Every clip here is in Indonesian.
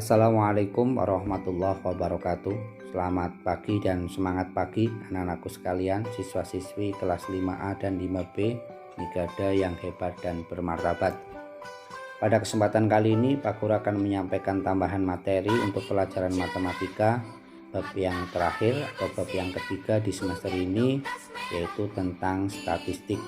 Assalamualaikum warahmatullahi wabarakatuh. Selamat pagi dan semangat pagi anak-anakku sekalian, siswa-siswi kelas 5A dan 5B, Nigada yang hebat dan bermartabat. Pada kesempatan kali ini Pak Guru akan menyampaikan tambahan materi untuk pelajaran matematika bab yang terakhir atau bab yang ketiga di semester ini, yaitu tentang statistik.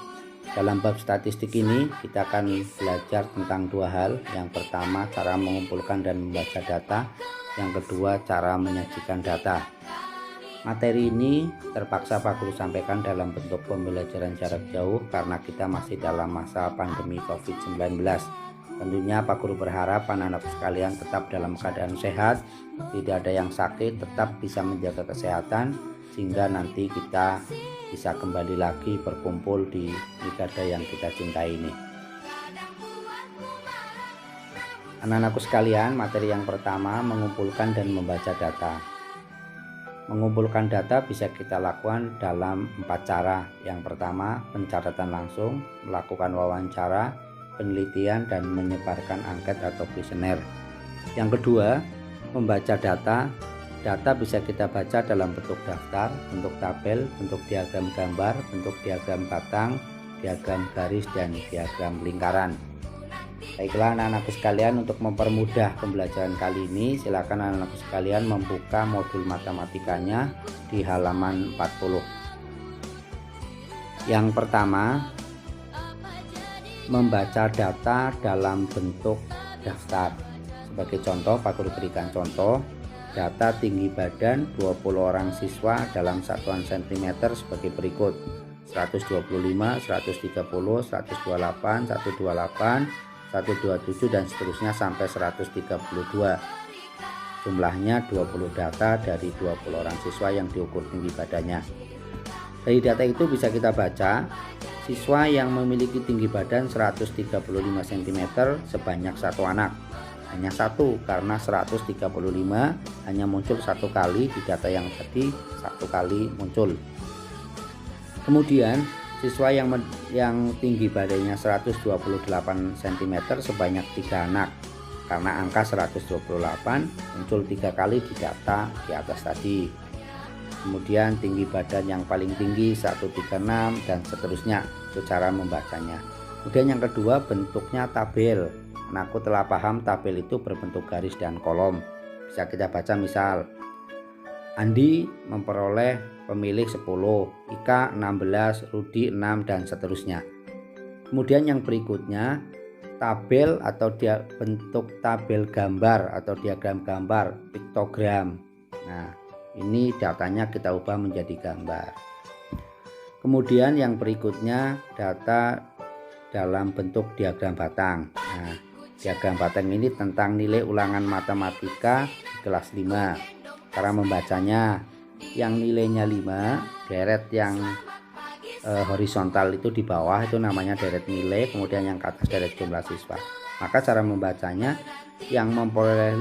Dalam bab statistik ini kita akan belajar tentang dua hal. Yang pertama, cara mengumpulkan dan membaca data. Yang kedua, cara menyajikan data. Materi ini terpaksa Pak Guru sampaikan dalam bentuk pembelajaran jarak jauh karena kita masih dalam masa pandemi COVID-19. Tentunya Pak Guru berharap anak-anak sekalian tetap dalam keadaan sehat, tidak ada yang sakit, tetap bisa menjaga kesehatan sehingga nanti kita bisa kembali lagi berkumpul di Nigada yang kita cintai ini. Anak-anakku sekalian, materi yang pertama mengumpulkan dan membaca data. Mengumpulkan data bisa kita lakukan dalam 4 cara. Yang pertama, pencatatan langsung, melakukan wawancara, penelitian, dan menyebarkan angket atau kuesioner. Yang kedua, membaca data. Data bisa kita baca dalam bentuk daftar, bentuk tabel, bentuk diagram gambar, bentuk diagram batang, diagram garis, dan diagram lingkaran. Baiklah anak-anakku sekalian, untuk mempermudah pembelajaran kali ini, silakan anak-anakku sekalian membuka modul matematikanya di halaman 40. Yang pertama, membaca data dalam bentuk daftar. Sebagai contoh, Pak Guru berikan contoh. Data tinggi badan 20 orang siswa dalam satuan cm sebagai berikut: 125, 130, 128, 128, 127 dan seterusnya sampai 132. Jumlahnya 20 data dari 20 orang siswa yang diukur tinggi badannya. Dari data itu bisa kita baca siswa yang memiliki tinggi badan 135 cm sebanyak satu anak. Hanya satu, karena 135 hanya muncul satu kali di data yang tadi, satu kali muncul. Kemudian siswa yang tinggi badannya 128 cm sebanyak 3 anak, karena angka 128 muncul 3 kali di data di atas tadi. Kemudian tinggi badan yang paling tinggi 136 dan seterusnya, itu cara membacanya. Kemudian yang kedua, bentuknya tabel. Anakku telah paham tabel itu berbentuk garis dan kolom. Bisa kita baca misal, Andi memperoleh pemilih 10, Ika 16, Rudi 6 dan seterusnya. Kemudian yang berikutnya, tabel atau bentuk tabel gambar atau diagram gambar, piktogram. Nah, ini datanya kita ubah menjadi gambar. Kemudian yang berikutnya, data dalam bentuk diagram batang. Nah, diagram batang ini tentang nilai ulangan matematika di kelas 5. Cara membacanya, yang nilainya 5, deret yang horizontal itu di bawah itu namanya deret nilai, kemudian yang ke atas deret jumlah siswa. Maka cara membacanya, yang memperoleh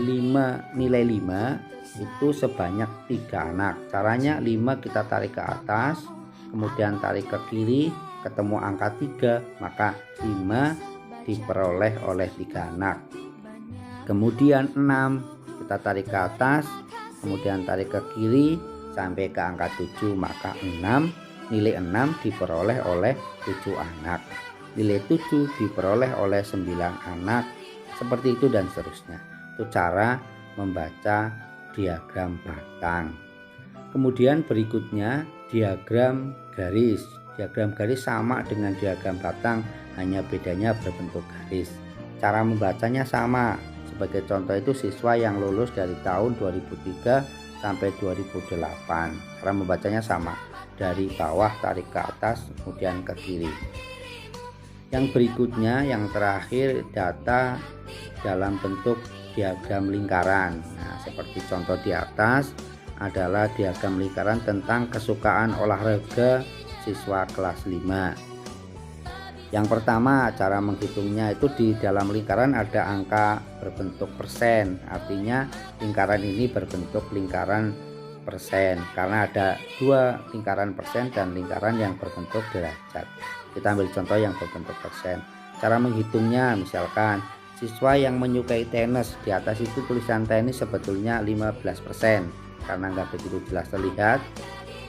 nilai 5 itu sebanyak 3 anak. Caranya 5 kita tarik ke atas, kemudian tarik ke kiri, ketemu angka 3, maka 5 diperoleh oleh 3 anak. Kemudian 6 kita tarik ke atas, kemudian tarik ke kiri sampai ke angka 7, maka nilai 6 diperoleh oleh 7 anak. Nilai 7 diperoleh oleh 9 anak, seperti itu dan seterusnya. Itu cara membaca diagram batang. Kemudian berikutnya diagram garis. Diagram garis sama dengan diagram batang, hanya bedanya berbentuk garis. Cara membacanya sama. Sebagai contoh itu siswa yang lulus dari tahun 2003 sampai 2008. Cara membacanya sama. Dari bawah tarik ke atas, kemudian ke kiri. Yang berikutnya, yang terakhir, data dalam bentuk diagram lingkaran. Nah, seperti contoh di atas adalah diagram lingkaran tentang kesukaan olahraga siswa kelas 5. Yang pertama, cara menghitungnya itu di dalam lingkaran ada angka berbentuk persen. Artinya lingkaran ini berbentuk lingkaran persen karena ada 2 lingkaran persen dan lingkaran yang berbentuk derajat. Kita ambil contoh yang berbentuk persen. Cara menghitungnya, misalkan Siswa yang menyukai tenis, di atas itu tulisan tenis sebetulnya 15%, karena nggak begitu jelas terlihat.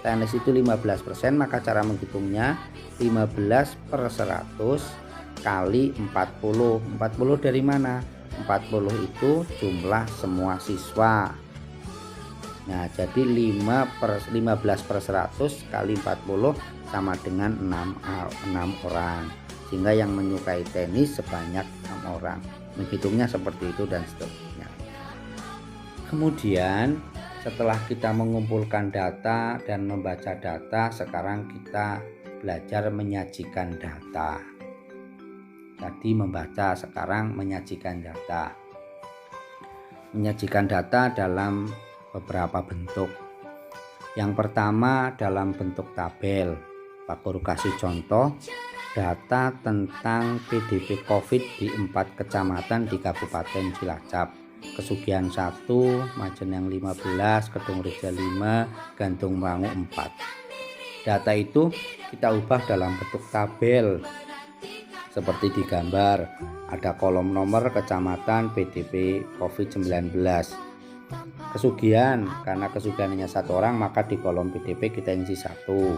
Tenis itu 15%, maka cara menghitungnya 15/100 kali 40. 40 dari mana? 40 itu jumlah semua siswa. Nah, jadi 15/100 kali 40 sama dengan 6 orang. Sehingga yang menyukai tenis sebanyak 6 orang. Menghitungnya seperti itu dan seterusnya. Kemudian setelah kita mengumpulkan data dan membaca data, sekarang kita belajar menyajikan data. Tadi membaca, sekarang menyajikan data. Menyajikan data dalam beberapa bentuk. Yang pertama dalam bentuk tabel. Pak Guru kasih contoh data tentang PDP COVID di 4 kecamatan di Kabupaten Cilacap. Kesugihan 1, Majenang 15, Kedungreja 5, Gandung Wangu 4. Data itu kita ubah dalam bentuk tabel seperti di gambar. Ada kolom nomor kecamatan PDP COVID-19. Kesugihan, karena kesugihannya 1 orang maka di kolom PDP kita isi 1.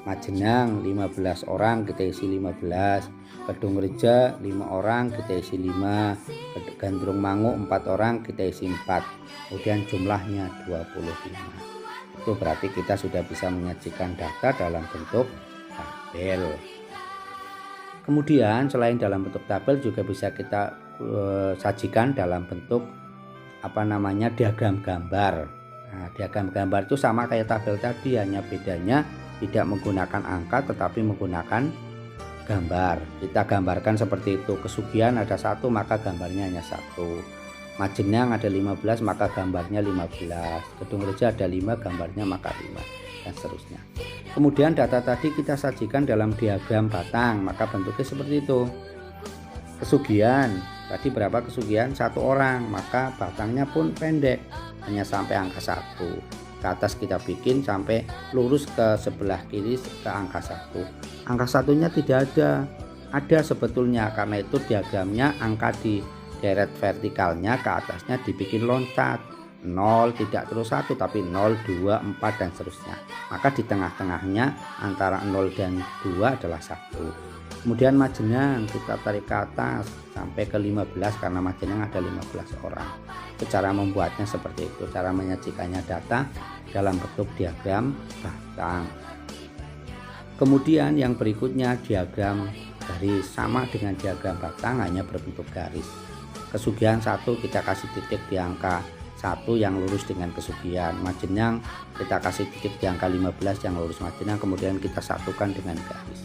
Majenang 15 orang kita isi 15. Kedungreja 5 orang kita isi 5. Gandrung Mangu 4 orang kita isi 4. Kemudian jumlahnya 25. Itu berarti kita sudah bisa menyajikan data dalam bentuk tabel. Kemudian selain dalam bentuk tabel juga bisa kita sajikan dalam bentuk diagram gambar. Nah, diagram gambar itu sama kayak tabel tadi, hanya bedanya tidak menggunakan angka tetapi menggunakan gambar. Kita gambarkan seperti itu. Kesugihan ada 1 maka gambarnya hanya 1. Majenang ada 15 maka gambarnya 15. Kedungreja ada 5 gambarnya maka 5, dan seterusnya. Kemudian data tadi kita sajikan dalam diagram batang, maka bentuknya seperti itu. Kesugihan tadi berapa? Kesugihan 1 orang, maka batangnya pun pendek, hanya sampai angka 1. Ke atas kita bikin sampai lurus ke sebelah kiri ke angka 1. Angka 1-nya tidak ada sebetulnya, karena itu diagramnya angka di deret vertikalnya ke atasnya dibikin loncat. 0 tidak terus 1 tapi 0, 2, 4 dan seterusnya. Maka di tengah-tengahnya antara 0 dan 2 adalah 1. Kemudian Majenang kita tarik ke atas sampai ke 15, karena Majenang ada 15 orang. Cara membuatnya seperti itu, cara menyajikannya data dalam bentuk diagram batang. Kemudian yang berikutnya diagram garis, sama dengan diagram batang hanya berbentuk garis. Kesugihan 1 kita kasih titik di angka 1 yang lurus dengan kesugihan. Majenang kita kasih titik di angka 15 yang lurus Majenang, kemudian kita satukan dengan garis.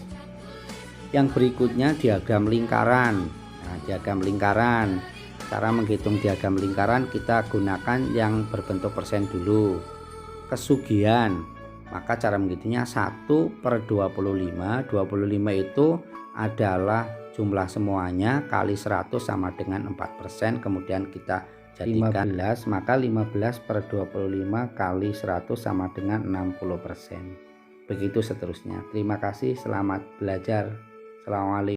Yang berikutnya diagram lingkaran. Nah, diagram lingkaran, cara menghitung diagram lingkaran kita gunakan yang berbentuk persen dulu. Kesugihan, maka cara menghitungnya 1/25. 25 itu adalah jumlah semuanya kali 100 sama dengan 4%. Kemudian kita jadikan 15, maka 15/25 kali 100 sama dengan 60%. Begitu seterusnya. Terima kasih, selamat belajar. Assalamualaikum.